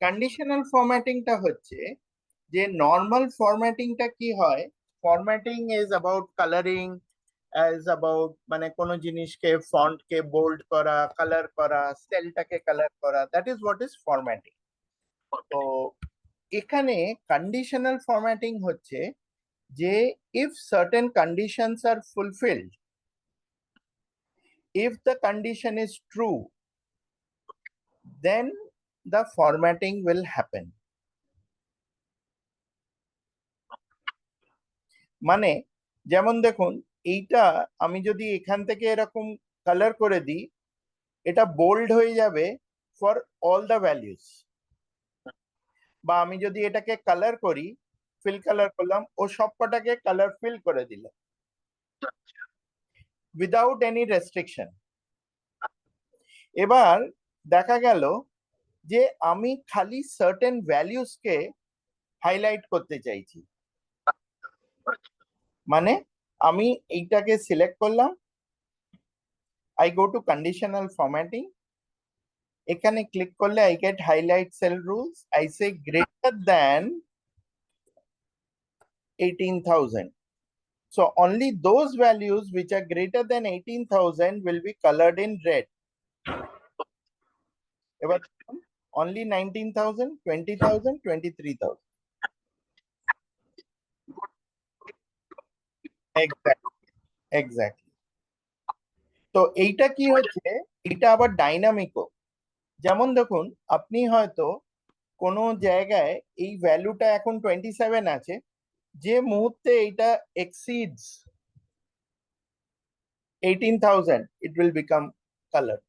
Conditional ফরম্যাটিংটা হচ্ছে যে normal ফরম্যাটিংটা কি হয়, formatting is about colouring, is about মানে কোনো জিনিসকে ফন্টকে বোল্ড করা, কালার করা, সেলটাকে কালার করা, that is what is formatting. তো এখানে কন্ডিশনাল ফরম্যাটিং হচ্ছে যে if certain conditions are fulfilled, if the condition is true, then the formatting will happen. মানে যেমন দেখুন, এইটা আমি যদি এখান থেকে এরকম কালার করে দিই, এটা বোল্ড হয়ে যাবে ফর অল দ্য ভ্যালিউজ। বা আমি যদি এটাকে কালার করি, ফিল কালার করলাম, ও সবকটাকে কালার ফিল করে দিল উইদাউট এনি রেস্ট্রিকশন। এবার দেখা গেল যে আমি খালি সার্টেন ভ্যালিউজকে হাইলাইট করতে চাইছি। মানে আমি এইটাকে সিলেক্ট করলাম, I go two conditional formatting, এখানে ক্লিক করলে I get highlight sell rules, I say greater than 18,000. So only those values which are greater than 18,000 will be colored in red. এবার only 19,000, 20,000, 23,000. Exactly, exactly. তো এইটা কি হচ্ছে, এটা আবার ডাইনামিকও। যেমন দেখুন, আপনি হয়তো কোনো জায়গায় এই ভ্যালুটা এখন 27 আছে, যে মুহূর্তে এটা exceeds 18,000 it will become color.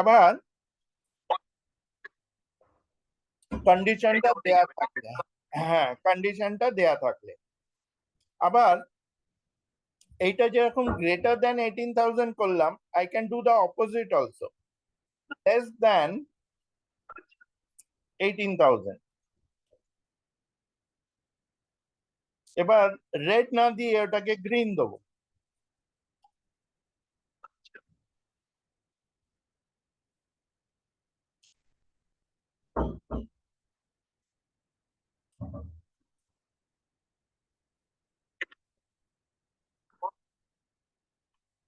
আবার কন্ডিশনটা দেয়া থাকলে, হ্যাঁ কন্ডিশনটা দেয়া থাকলে, আবার এইটা যেরকম গ্রেটার দ্যান 18,000 করলাম, I can do the opposite also, less than 18,000। এবার রেড না দিয়ে ওটাকে গ্রিন দেবো।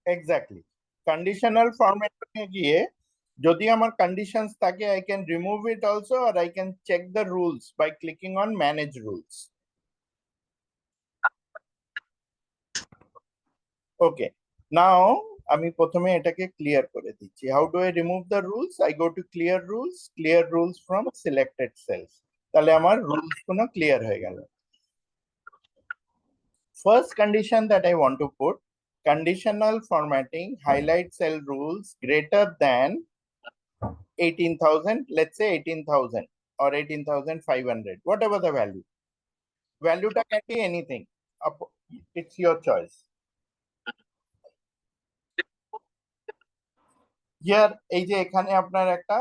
এক্স্যাক্টলি, কন্ডিশনাল ফরম্যাটিং এ গিয়ে যদি আমার কন্ডিশনস থাকে, I can remove it also, আর I can check the rules by clicking on manage rules. Okay, now আমি প্রথমে এটাকে ক্লিয়ার করে দিচ্ছি। How do I remove the rules? I go to clear rules from selected cells. তাহলে আমার rules গুলো clear হয়ে গেল। First condition that I want to put, conditional formatting, highlight cell rules greater than 18,000, let's say 18,000 or 18,500, whatever the value. Value can be anything. It's your choice. Here, এই যে এখানে আপনার একটা,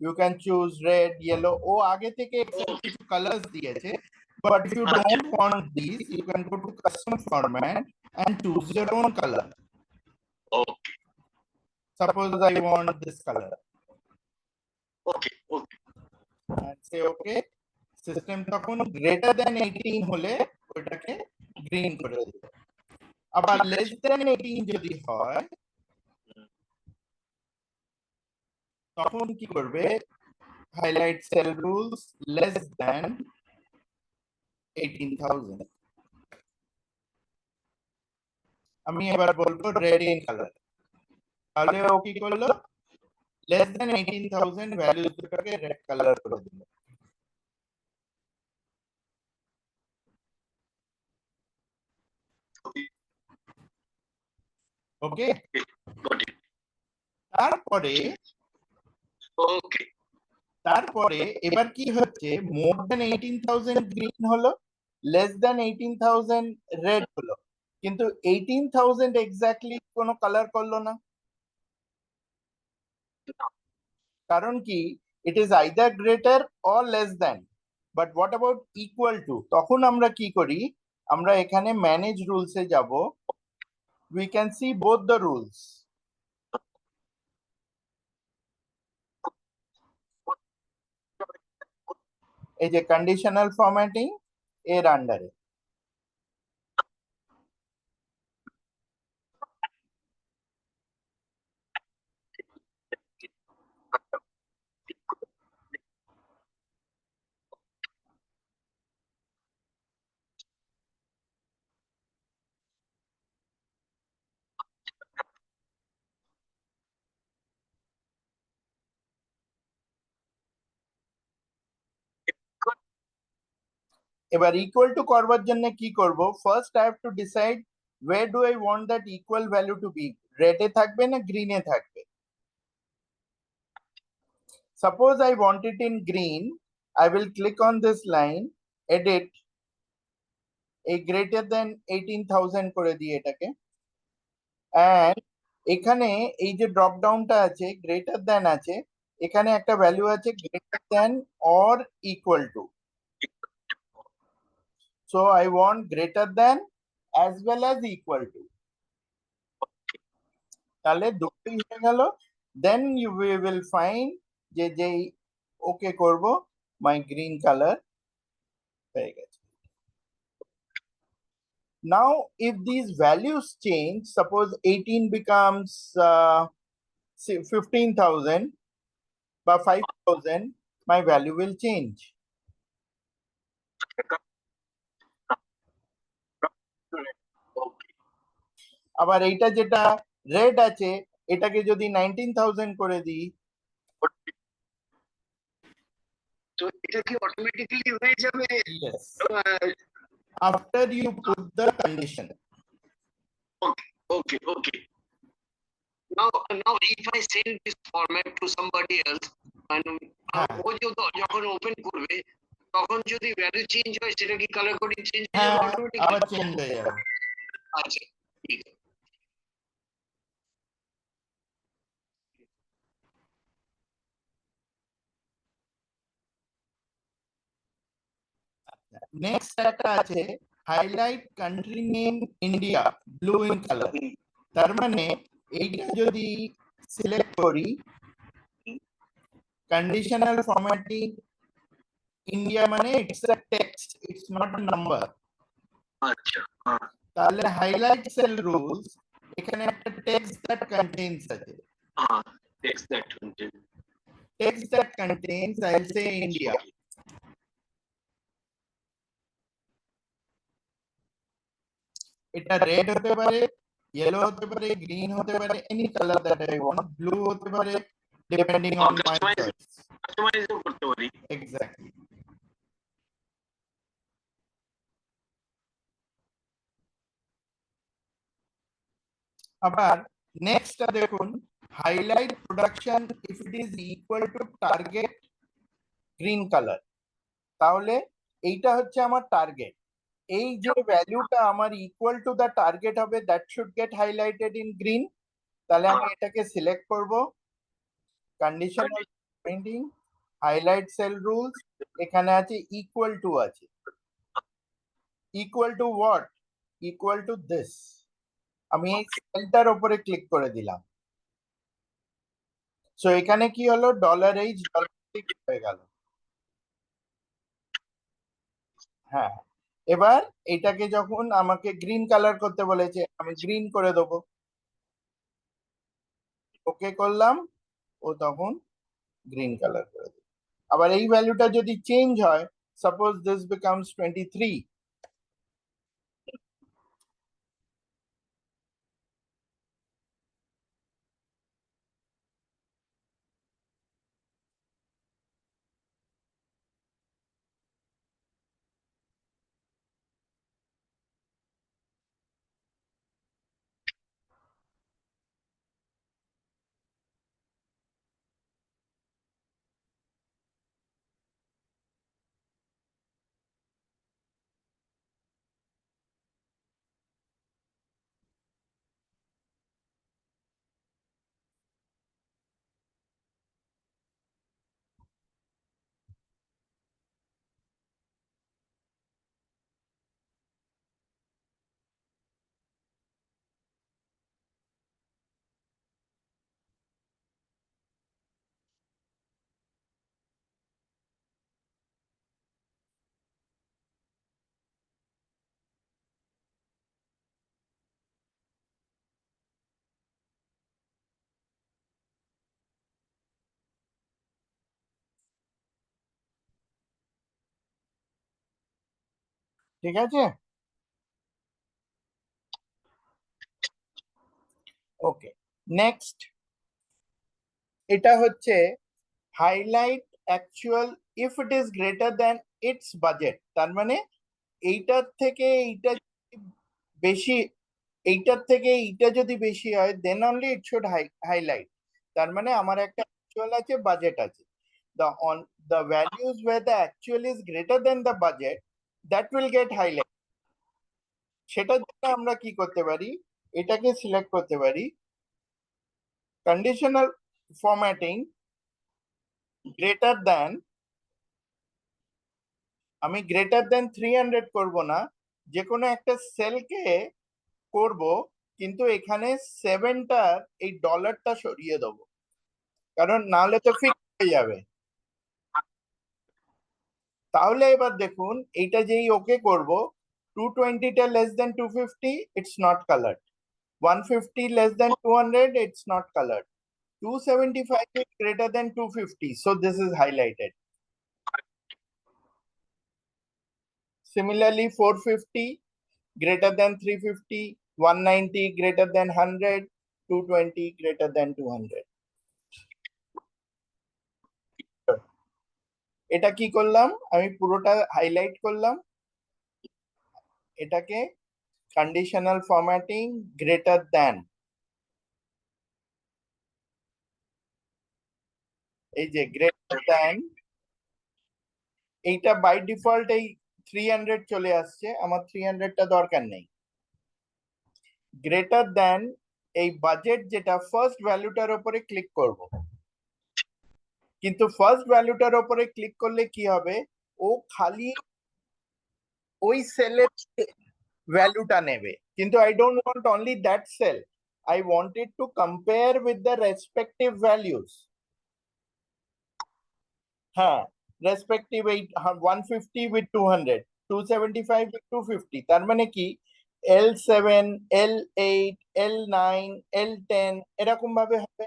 you can choose red, yellow, ও আগে থেকে কিছু colours দিয়েছে, but if you don't want these, you can go to custom format and choose your own color. Okay. Suppose I want this color. Okay. Okay. And say okay. System তখন greater than 18 হলে ওটাকে green করে দেবে। আবার less than 18 যদি হয়, তখন কি করবে? Highlight sell rules less than 18,000. আমি এবার বলবো রেড ইন কালার, তাহলে ও কি করলো? less than 18,000 ভ্যালুস দুটোকে রেড কালার করে দিল। ওকে, তারপরে তারপরে এবার কি হচ্ছে, মোর দেন 18,000 গ্রিন হলো, লেস দেন 18,000 রেড হলো, কিন্তু 18,000 এক্স্যাক্টলি কোনো কালার করলো না। কারণ কি? It is either greater or less than. But what about equal to? তখন আমরা কি করি, আমরা এখানে ম্যানেজ রুলসে যাব, we can see both the rules. এই যে কন্ডিশনাল ফরম্যাটিং এর আন্ডারে এবার ইকুয়াল টু করবার জন্য কি করব, first I have to decide where do I want that equal value to be, রেডে থাকবে না গ্রিনে থাকবে। Suppose I want it in green, I will click on this line, edit, এই গ্রেটার দেন 18,000 করে দিই এটাকে। অ্যান্ড এখানে এই যে ড্রপ ডাউনটা আছে, গ্রেটার দেন আছে, এখানে একটা ভ্যালু আছে greater than or equal to. So I want greater than as well as equal to. তাহলে দুটোই হয়ে গেল। দেন ইউ উইল ফাইন্ড যে যেই ওকে করব, মাই গ্রিন কালার হয়ে গেছে। Now if these values change, suppose 18 becomes 15,000 বা 5,000, my value will change. আবার এইটা যেটা রেড আছে, এটাকে যদি 19,000 করে দিই, তো এটা কি অটোমেটিক্যালি হয়ে যাবে? yes, after you put the condition. Okay, okay. Now if I send this format to somebody else and হ্যাঁ ও যখন ওপেন করবে তখন যদি ভ্যালু চেঞ্জ হয় সেটা কি কালার কোডিং চেঞ্জ হয়ে হ্যাঁ যাবে আবার অটোমেটিক্যালি? চেঞ্জ হয়ে যাবে। আচ্ছা, ঠিক আছে। নেক্সট একটা আছে highlight country name India blue in colour. তার মানে এইটা যদি সিলেক্ট করি, কন্ডিশনাল ফরম্যাটিং ইন্ডিয়া মানে it's a text, it's not a number. আচ্ছা, তাহলে হাইলাইট সেল রুলস, এখানে একটা টেক্সট দ্যাট কন্টেইনস আছে, text that content. Text that contains, I will say India. এটা রেড হতে পারে, ইয়েলো হতে পারে, গ্রিন হতে পারে, any colour that I want, blue হতে পারে, depending on my choice. Customise করতে পারি। এক্স্যাক্টলি। আবার নেক্সটটা দেখুন, highlight production if it is equal to target green colour. তাহলে এইটা হচ্ছে আমার টার্গেট, এই যে ভ্যালুটা আমার ইকুয়াল টু দ্য টার্গেট হবে, that should get highlighted in green. তাহলে আমি এটাকে সিলেক্ট করব, conditional printing, highlight sell rules, এখানে আছে ইকুয়াল টু আছে, equal to what, equal to this. আমি এই সেলটার উপরে ক্লিক করে দিলাম। সো এখানে কি হলো, $H হয়ে গেল। হ্যাঁ, এবার এটাকে যখন আমাকে গ্রিন কালার করতে বলেছে, আমি গ্রিন করে দেবো, ওকে করলাম, ও তখন গ্রিন কালার করে দেবে। আবার এই ভ্যালুটা যদি চেঞ্জ হয়, সাপোজ দিস বিকামস 23, ঠিক আছে, ওকে। নেক্সট, এটা হচ্ছে highlight actual if it is greater than it's budget. তার মানে এইটার থেকে এইটা বেশি, এইটার থেকে এইটা যদি বেশি হয় then only it should highlight. তার মানে আমার একটা অ্যাকচুয়াল আছে, বাজেট আছে, the on the values where the actual is greater than the budget, that will get highlighted. সেটার জন্য আমরা কি করতে পারি, এটাকে সিলেক্ট করতে পারি কন্ডিশনাল ফরম্যাটিং গ্রেটার দ্যান, আমি গ্রেটার দ্যান 300 করব না, যে কোনো একটা সেলকে করব, কিন্তু এখানে সেভেনটার এই ডলারটা সরিয়ে দেবো, কারণ নাহলে তো ফিক্স হয়ে যাবে। তাহলে এবার দেখুন এইটা যেই ওকে করব, 220টা less than 250 it's not coloured, 150 less than 200 it's not colored, 275 is greater than 250 so this is highlighted. Similarly 450 greater than 350, 190 greater than 100, 220 greater than 200. এটা কি করলাম, আমি পুরোটা হাইলাইট করলাম, এটাকে কন্ডিশনাল ফরম্যাটিং গ্রেটার দ্যান, এই যে গ্রেটার দ্যান, এইটা বাই ডিফল্ট এই 300 চলে আসছে, আমার 300টা দরকার নেই। গ্রেটার দ্যান এই বাজেট, যেটা ফার্স্ট ভ্যালুটার উপরে ক্লিক করব, কিন্তু ফার্স্ট ভ্যালুটার উপরে ক্লিক করলে কি হবে, ও খালি ওই সেলের ভ্যালুটা নেবে, কিন্তু I don't want only that cell, I wanted to compare with the respective values. হ্যাঁ, রেসপেক্টিভ এই 150 উইথ 200, 275 উইথ 250, তার মানে কি L7, L8, L9, L10 এরকম ভাবে হবে।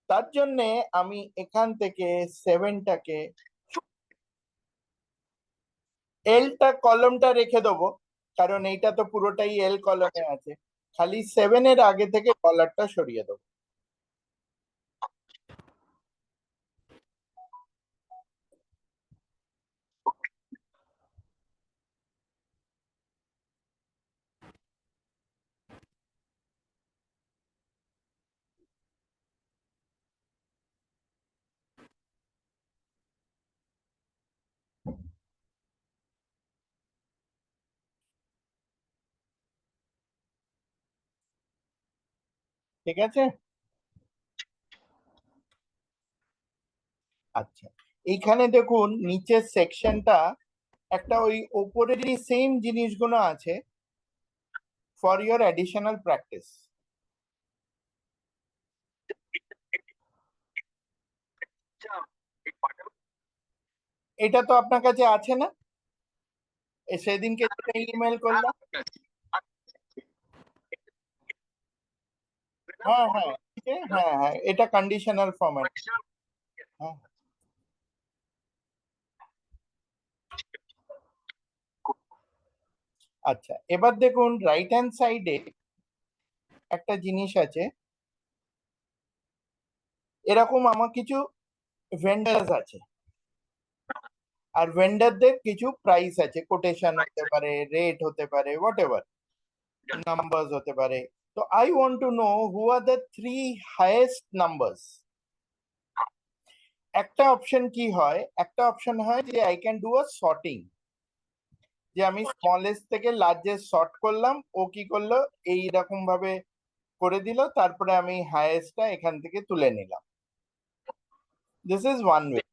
তার জন্য আমি এখান থেকে সেভেনটাকে, এলটা কলমটা রেখে দেবো, কারণ এইটা তো পুরোটাই এল কলমে আছে, খালি সেভেনের আগে থেকে কলারটা সরিয়ে দেবো। ঠিক আছে, আচ্ছা। এইখানে দেখুন নিচের সেকশনটা একটা ওই ওপরেরই সেম জিনিসগুলো আছে ফর ইয়োর অ্যাডিশনাল প্র্যাকটিস। এটা তো আপনার কাছে আছে না, সেদিনকে যেটা ইমেল করলাম। হ্যাঁ হ্যাঁ, হ্যাঁ হ্যাঁ, এটা কন্ডিশনাল ফরম্যাট। হ্যাঁ, আচ্ছা। এবার দেখুন রাইট হ্যান্ড সাইডে একটা জিনিস আছে, এরকম আমার কিছু ভেন্ডার্স আছে, আর ভেন্ডারদের কিছু প্রাইস আছে, কোটেশন হতে পারে, রেট হতে পারে, হোয়াট এভার, নাম্বারস হতে পারে। তো I want to know who are the three highest numbers. একটা অপশন কি হয়, একটা অপশন হয় যে I can do a sorting, যে আমি স্মলেস্ট থেকে লার্জেস্ট সর্ট করলাম, ও কি করলো এই রকম ভাবে করে দিল, তারপরে আমি হাইয়েস্টটা এখান থেকে তুলে নিলাম। This is one way.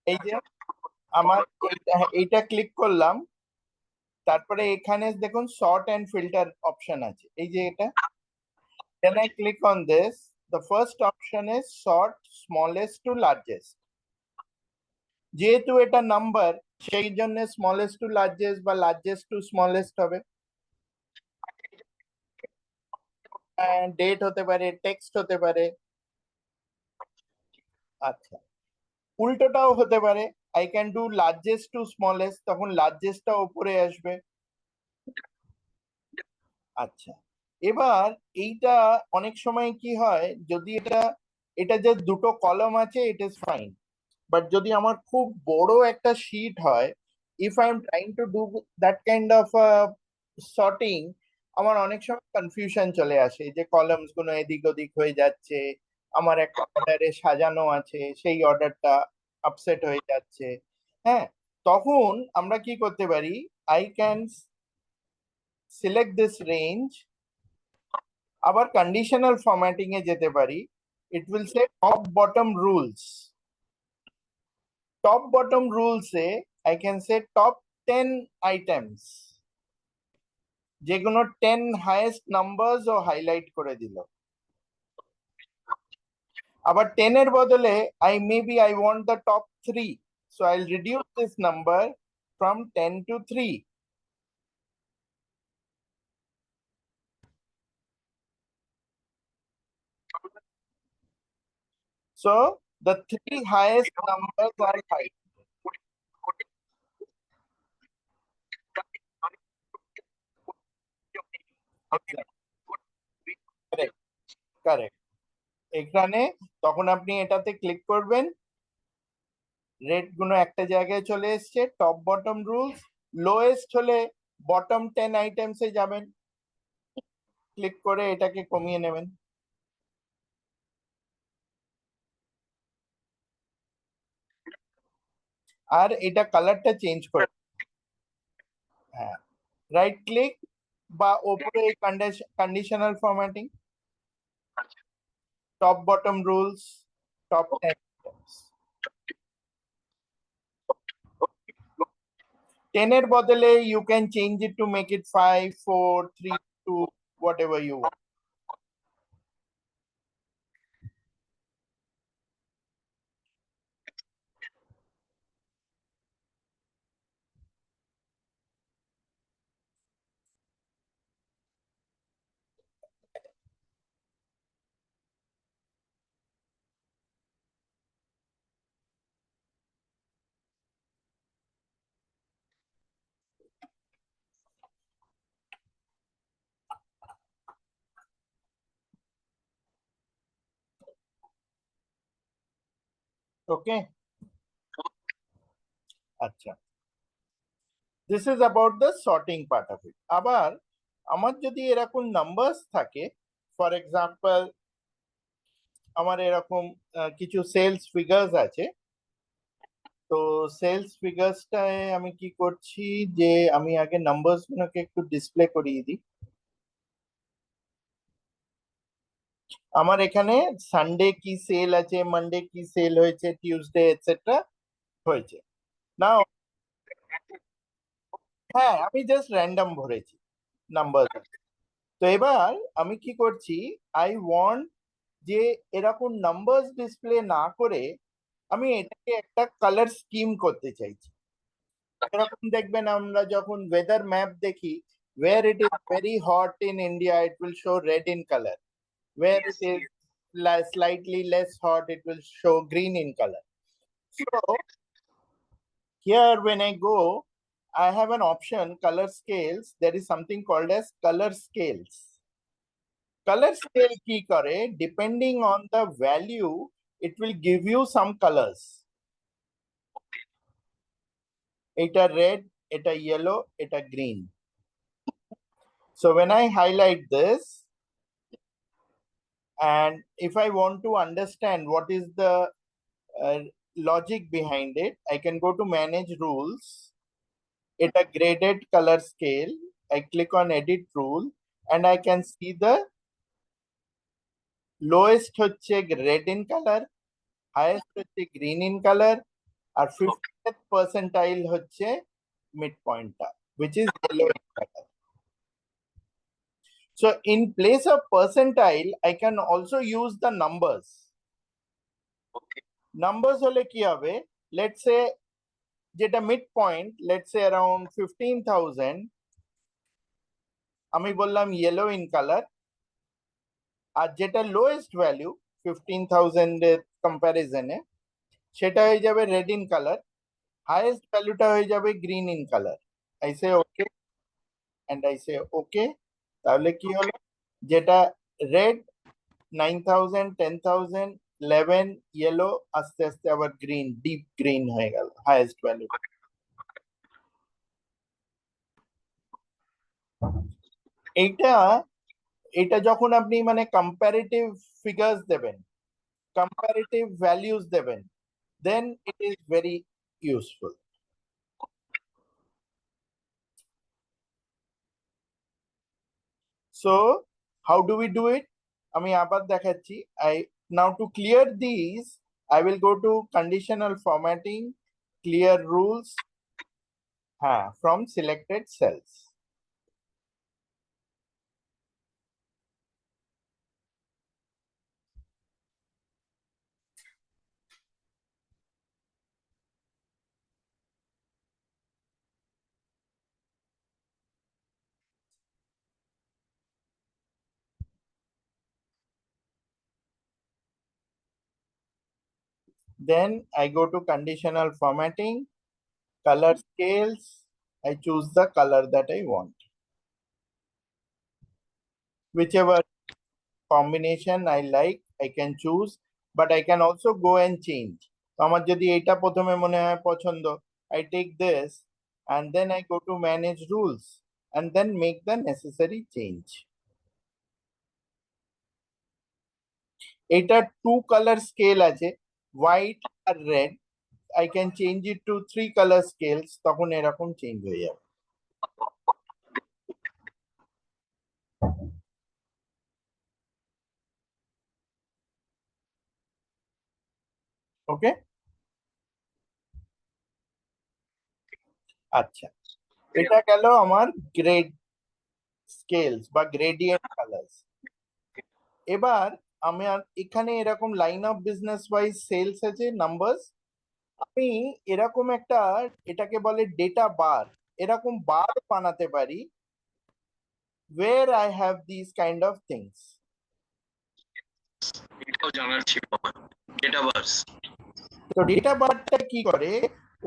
এই যে আমার এইটা ক্লিক করলাম, তারপরে এখানে দেখুন সর্ট এন্ড ফিল্টার অপশন আছে, এই যে এটা, when I click on this, the first option is sort smallest to largest, যেহেতু এটা নাম্বার সেই জন্য স্মলেস্ট টু লার্জেস্ট বা লার্জেস্ট টু স্মলেস্ট হবে, ডেট হতে পারে, টেক্সট হতে পারে, আচ্ছা, উল্টোটাও হতে পারে, I can do largest two smallest, তখন লার্জেস্টটা উপরে আসবে। আচ্ছা, এবার এইটা অনেক সময় কি হয়, যদি এটা এটা যে দুটো কলম আছে ইট ইজ ফাইন, বাট যদি আমার খুব বড় একটা শীট হয়, if I am trying to do that kind of sorting, আমার অনেক সময় কনফিউশন চলে আসে যে কলামস গুলো এদিক ওদিক হয়ে যাচ্ছে, আমার একটা অর্ডারে সাজানো আছে সেই অর্ডারটা আপসেট হয়ে যাচ্ছে। হ্যাঁ, তখন আমরা কি করতে পারি, I can select this range, আবার কন্ডিশনাল ফরম্যাটিং এ যেতে পারি, it will say top bottom rules. Top bottom rules A I can say top 10 items, যেগুলো 10 হাইয়েস্ট নাম্বারস ও হাইলাইট করে দিল। আবার 10 এর বদলে I want the top 3, so I will reduce this number from 10 to 3. So the 3 highest numbers are high. Correct, correct. এখানে তখন আপনি এটাতে ক্লিক করবেন, রেড গুলো একটা জায়গায় চলে এসছে, টপ বটম রুলস, লোয়েস্ট হলে বটম 10 আইটেমসে যাবেন, ক্লিক করে এটাকে কমিয়ে নেবেন। আর এটা কালারটা চেঞ্জ করে, হ্যাঁ, রাইট ক্লিক বা ওপরে conditional formatting, top bottom rules, top 10 items। 10 এর বদলে you can change it to make it 5, 4, 3, 2, whatever you want. Okay, আচ্ছা, this is about the sorting part of it. আবার আমার যদি এরকম নাম্বারস থাকে, ফর এক্সাম্পল আমার এরকম কিছু সেলস ফিগার্স আছে, তো সেলস ফিগার্সটায় আমি কি করছি, যে আমি আগে নাম্বারস গুলোকে একটু ডিসপ্লে করিয়ে দিই। আমার এখানে সানডে কি সেল আছে, মানডে কি সেল হয়েছে, টিউসডে এটসেট্রা হয়েছে। নাও, হ্যাঁ, আমি জাস্ট র্যান্ডম ভরেছি নাম্বার। তো এবার আমি কি করছি, আই ওয়ান্ট যে এরকম নাম্বারস ডিসপ্লে না করে আমি এটাকে একটা কালার স্কিম করতে চাইছি। এরকম দেখবেন আমরা যখন ওয়েদার ম্যাপ দেখি, where it is very hot in India it will show red in color, where it is slightly less hot it will show green in color. So here when I go, I have an option color scales, there is something called as color scales. Color scale কি করে, depending on the value it will give you some colors. এটা red, এটা yellow, এটা green. So when I highlight this, and if I want to understand what is the uh, logic behind it, I can go to manage rules, এটা graded color scale, I click on edit rule, and I can see the lowest হচ্ছে red in color, highest হচ্ছে green in color, R 50th percentile হচ্ছে midpoint টা, which is yellow in color. So in place of percentile, I can also use the numbers. Numbers হলে কি হবে, let's say যেটা midpoint, let's say around 15,000, আমি বললাম yellow in color, আর যেটা lowest value 15,000 এর comparison এ সেটা হয়ে যাবে রেড ইন কালার, হাইয়েস্ট ভ্যালুটা হয়ে যাবে green in colour. I say okay and I say okay. তাহলে কি হলো, যেটা রেড 9,000, 10,000, 11, ইয়েলো, আস্তে আস্তে আবার গ্রিন, ডিপ গ্রিন হয়ে গেল হাইয়েস্ট ভ্যালু। এইটা এটা যখন আপনি মানে কম্পারেটিভ ফিগার্স দেবেন, কম্পারেটিভ ভ্যালিউস দেবেন, then it is very useful. So how do we do it? আমি আবার দেখাচ্ছি। I now to clear these I will go to conditional formatting, clear rules, from selected cells. Then I go to conditional formatting, color scales. I choose the color that I want. Whichever combination I like, I can choose, but I can also go and change. তো আমার যদি এইটা প্রথমে মনে হয় পছন্দ, I take this and then I go to manage rules and then make the necessary change. এটা two color scale আছে, white R red. I can change it to 3 color scales, তখন এরকম চেঞ্জ হয়ে যাবে। ওকে, আচ্ছা, এটা গেল আমার গ্রেড স্কেলস বা গ্রেডিয়েন্ট কালার্স। এবার আমার এখানে এরকম line of business wise sales আছে, নাম্বারস। আমি এরকম একটা, এটাকে বলে ডেটা বার, এরকম বার বানাতে পারি where I have these kind of things. এটাও জানার ছিল আমার, ডেটা বার্স। তো ডেটা বারটা কি করে,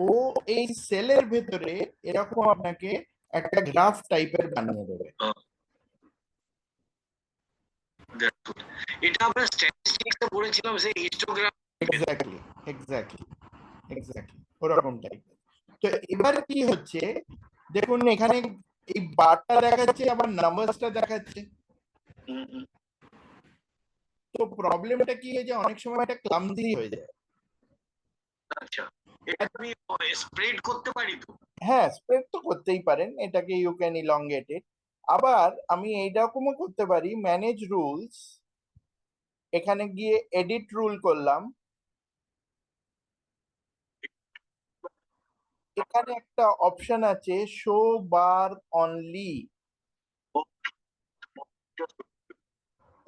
ও এই সেলের ভেতরে এরকম আপনাকে একটা গ্রাফ টাইপের বানিয়ে দেবে। এটা আমরা স্ট্যাটিস্টিক্সে পড়েছিলাম, সেই হিস্টোগ্রাম। এক্স্যাক্টলি, এক্স্যাক্টলি, এক্স্যাক্টলি ওরকম টাইপের। তো এবার কি হচ্ছে, দেখুন এখানে এই বারটা দেখাচ্ছে, আবার নাম্বারসটা দেখাচ্ছে। তো প্রবলেমটা কি হয়ে যায়, অনেক সময় এটা ক্লামজি হয়ে যায়। আচ্ছা, এটা আমি স্প্রেড করতে পারি তো? হ্যাঁ, স্প্রেড তো করতেই পারেন, এটাকে ইউ ক্যান ইলংগেট ইট। আবার আমি এইরকমও করতে পারি, ম্যানেজ রুলস, এখানে গিয়ে এডিট রুল করলাম, এখানে একটা অপশন আছে শো বার অনলি,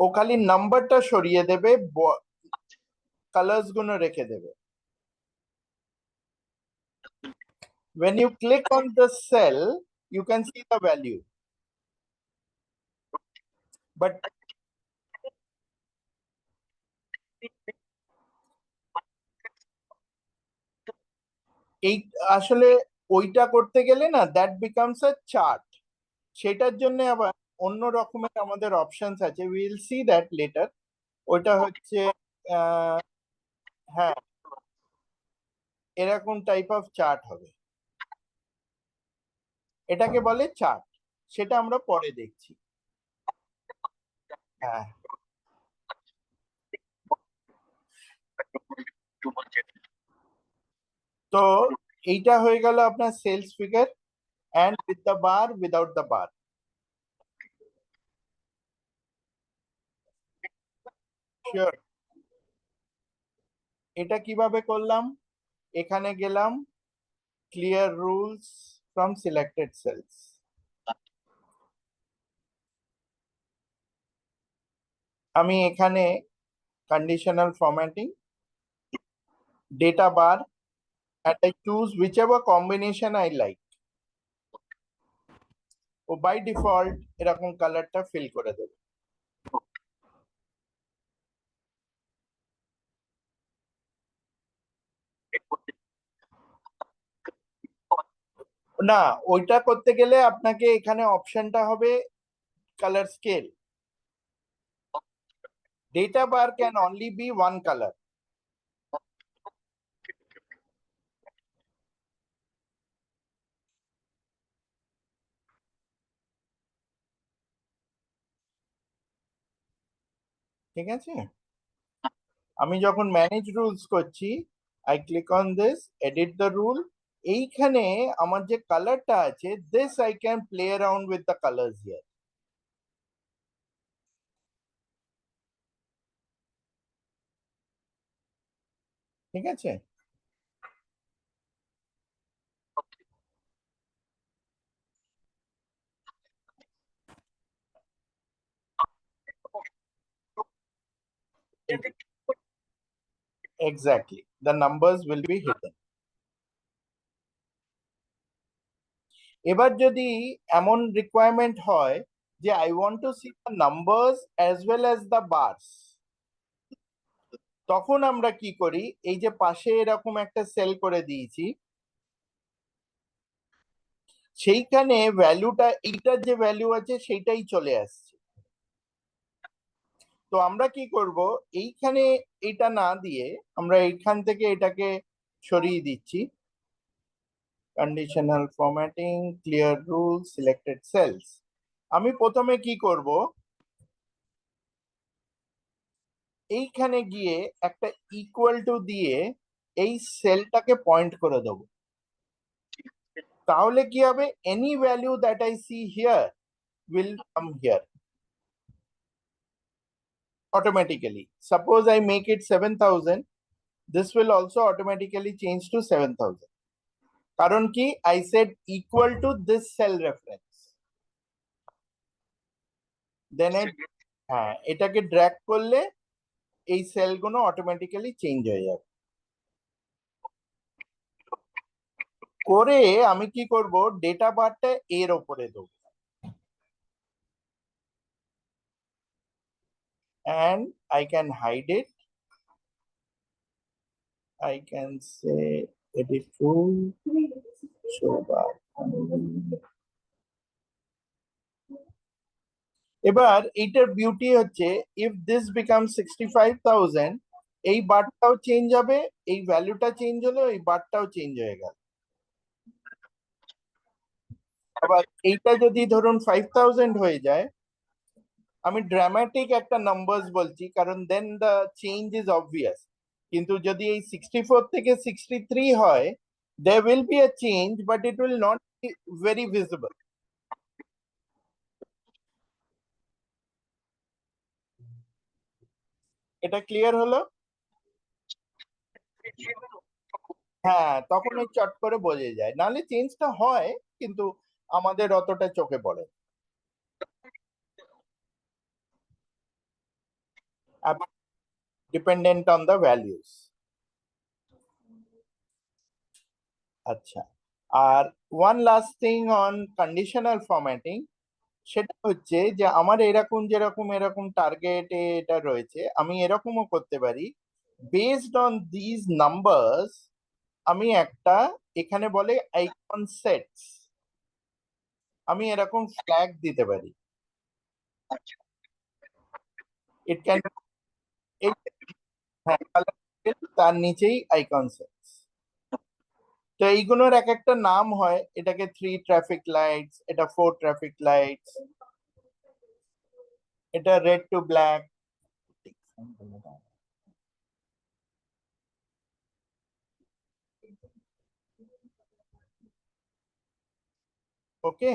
ও খালি নাম্বারটা সরিয়ে দেবে, কালার্স গুলো রেখে দেবে। When you click on the cell, you can see the value. But এই আসলে ওইটা করতে গেলে না, দ্যাট বিকামস আ চার্ট। সেটার জন্য আবার অন্য রকমের আমাদের অপশনস আছে, উইল সি দ্যাট লেটার। ওইটা হচ্ছে হ্যাঁ, এরকম টাইপ অফ চার্ট হবে, এটাকে বলে চার্ট। সেটা আমরা পরে দেখছি। হ্যাঁ, তো এইটা হয়ে গেল আপনার sales figure, and with the bar, without the bar. Sure. এটা কিভাবে করলাম, এখানে গেলাম, clear rules from selected cells, আমি এখানে conditional formatting, data bar, and I choose whichever combination I like. ও বাই ডিফল্ট এরকম কালারটা ফিল করে দেবে। না, ওইটা করতে গেলে আপনাকে এখানে অপশনটা হবে colour scale. Data bar can only be one colour. ঠিক আছে, আমি যখন ম্যানেজ রুলস করছি, I click on this, edit the rule. এইখানে আমার যে কালারটা আছে, this I can play around with the colours here. ঠিক আছে, exactly the numbers will be hidden. এবার যদি এমন রিকোয়ারমেন্ট হয় যে I want to see the numbers as well as the bars, তখন আমরা কি করি, এই যে পাশে এরকম একটা সেল করে দিয়েছি, সেইখানে ভ্যালুটা, এইটার যে ভ্যালু আছে সেইটাই চলে আসছে। তো আমরা কি করব, এইখানে এটা না দিয়ে আমরা এইখান থেকে এটাকে সরিয়ে দিচ্ছি। Conditional formatting, clear rule, selected cells. আমি প্রথমে কি করব, এইখানে গিয়ে একটা ইকুয়াল টু দিয়ে এই সেলটাকে পয়েন্ট করে দেব। তাহলে কি হবে, any value that I C here will come here automatically. Suppose I make it 7,000, this will also automatically change to 7,000. কারণ কি, I said equal to this cell reference. Then হ্যাঁ, এটাকে ড্র্যাগ করলে এই সেলগুলো অটোমেটিক্যালি চেঞ্জ হয়ে যাবে। করে আমি কি করব, ডেটা বারটা এর ওপরে দেবো, and I can hide it. I can say edit rule, show bar. এবার এইটার বিউটি হচ্ছে, ইফ দিস বিকাম 65,000, এই বারটাও চেঞ্জ হবে, এই ভ্যালুটা চেঞ্জ হলো, এই বারটাও চেঞ্জ হয়ে গেল। আবার এইটা যদি ধরুন 5,000 হয়ে যায়, আমি ড্রামাটিক একটা নাম্বারস বলছি কারণ দেন দ্য চেঞ্জ ইজ অবভিয়াস। কিন্তু যদি এই 64 থেকে 63 হয়, there will be a change but it will not be very visible. এটা ক্লিয়ার হলো? হ্যাঁ, তখন ওই চট করে বোঝা যায়, নাহলে চেঞ্জটা হয় কিন্তু আমাদের অতটা চোখে পড়ে। Dependent on the values. আচ্ছা, আর one last thing on conditional formatting, সেটা হচ্ছে যে আমার এরকম যেরকম এরকম টার্গেটে এটা রয়েছে, আমি এরকমও করতে পারি, বেসড অন দিস নাম্বারস আমি একটা, এখানে বলে আইকন সেটস, আমি এরকম ফ্ল্যাগ দিতে পারি। ইট ক্যান, হ্যাঁ, তার নিচেই আইকন সেটস। তো এইগুলোর এক একটা নাম হয়, এটাকে 3 ট্রাফিক লাইটস, এটা 4 ট্রাফিক লাইটস, এটা red to black. Okay,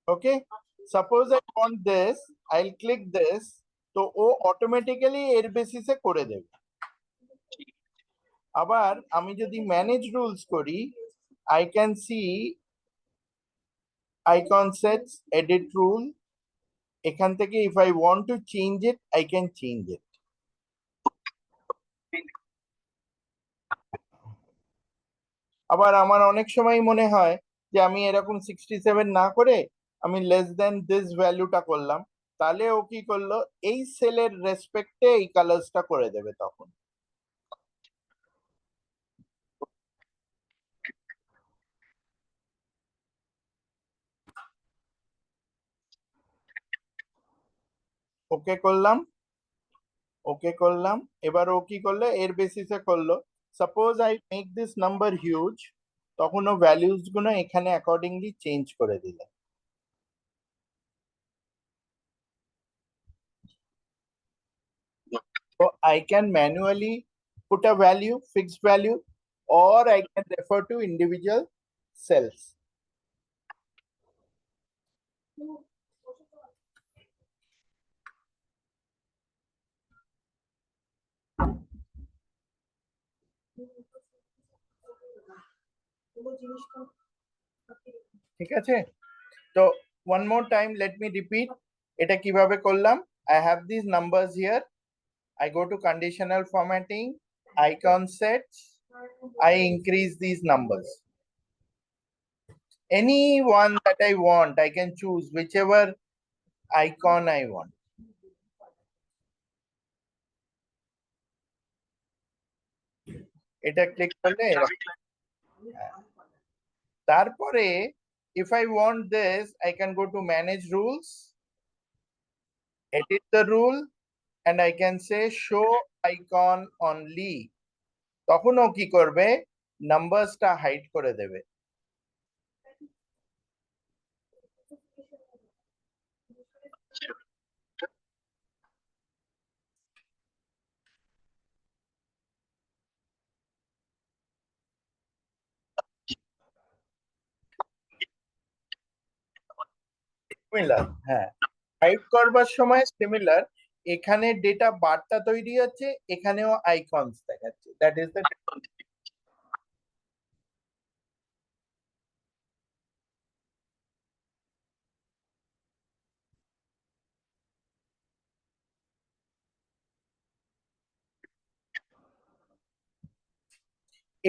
okay, suppose I want this, I'll click this, তো ও অটোমেটিক্যালি এর বেসিসে করে দেবে। আবার আমি যদি ম্যানেজ রুলস করি, I can see icon sets, edit rule, এখান থেকে if I want to change it I can change it. আবার আমার অনেক সময় মনে হয় যে আমি এরকম 67 না করে আমি লেস দেন দিস ভ্যালুটা করলাম, তাহলে ও কি করলো, এই সেলের রেসপেক্টে এই কালার্সটা করে দেবে তখন। ওকে করলাম, ওকে করলাম। এবার ও কি করলো, এর বেসিসে করলো, suppose I make this number huge, তখন ও ভ্যালিউজ গুলো এখানে অ্যাকর্ডিংলি চেঞ্জ করে দিলে। So I can manually put a value, fixed value, or I can refer to individual cells. ঠিক আছে? তো one more time let me repeat এটা কিভাবে করলাম। I have these numbers here, I go to conditional formatting, icon sets, I increase these numbers. Any one that I want, I can choose whichever icon I want. এটা click করলে এরকম। তারপরে if I want this, I can go to manage rules, edit the rule, and I can say show icon only. তখন ও কি করবে, নাম্বারসটা hide করে দেবে। Similar, হ্যাঁ, হাইড করবার সময় সিমিলার। এখানে ডেটা বারটা তৈরি হচ্ছে, এখানেও আইকনস দেখাচ্ছে, দ্যাট ইজ দ্য।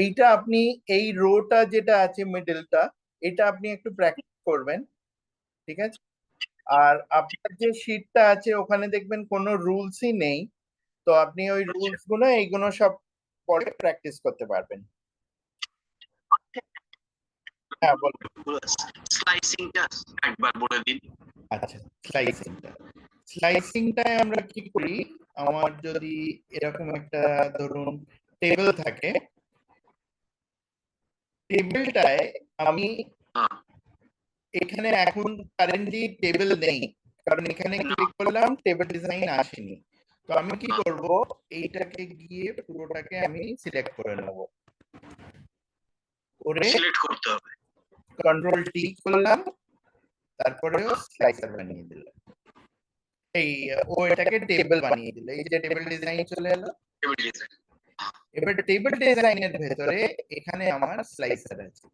এইটা আপনি, এই রোটা যেটা আছে মিডলটা, এটা আপনি একটু প্র্যাকটিস করবেন, ঠিক আছে? আর আপনার যে শীটটা আছে ওখানে দেখবেন কোনো রুলসই নেই, তো আপনি ওই রুলস গুলো এইগুলো সব পরে প্র্যাকটিস করতে পারবেন। হ্যাঁ বলুন। স্লাইসিংটা একবার বলে দিন। আচ্ছা, স্লাইসিংটা, স্লাইসিংটায় আমরা কি করি, আমার যদি এরকম একটা ধরুন টেবিল থাকে, টেবিলটায় আমি এখানে এখন কারেন্টলি টেবিল নেই, কারণ এখানে ক্লিক করলাম টেবিল ডিজাইন আসেনি। তো আমি কি করব, এইটাকে গিয়ে পুরোটাকে আমি সিলেক্ট করে নেব, করে সিলেক্ট করতে হবে। কন্ট্রোল টি করলাম, তারপরেও স্লাইসার বানিয়ে দিলাম। এই ও এটাকে টেবিল বানিয়ে দিল, এই যে টেবিল ডিজাইন চলে এলো। Table design. এবার টেবিল ডিজাইনের ভেতরে এখানে আমার স্লাইসার আছে।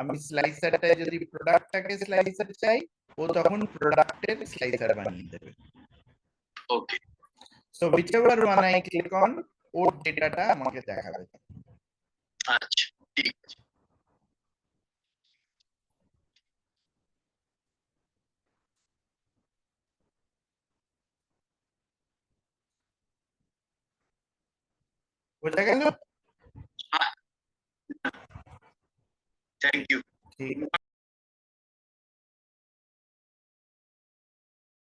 আমি স্লাইসারটা যদি প্রোডাক্টটাকে স্লাইসার চাই, ও তখন প্রোডাক্টের স্লাইসার বানিয়ে দেবে। Okay, so whichever one I click on, ওর ডেটাটা আমাকে দেখাবে। আচ্ছা ঠিক আছে। বোঝা গেল? Thank you. ঠিক আছে।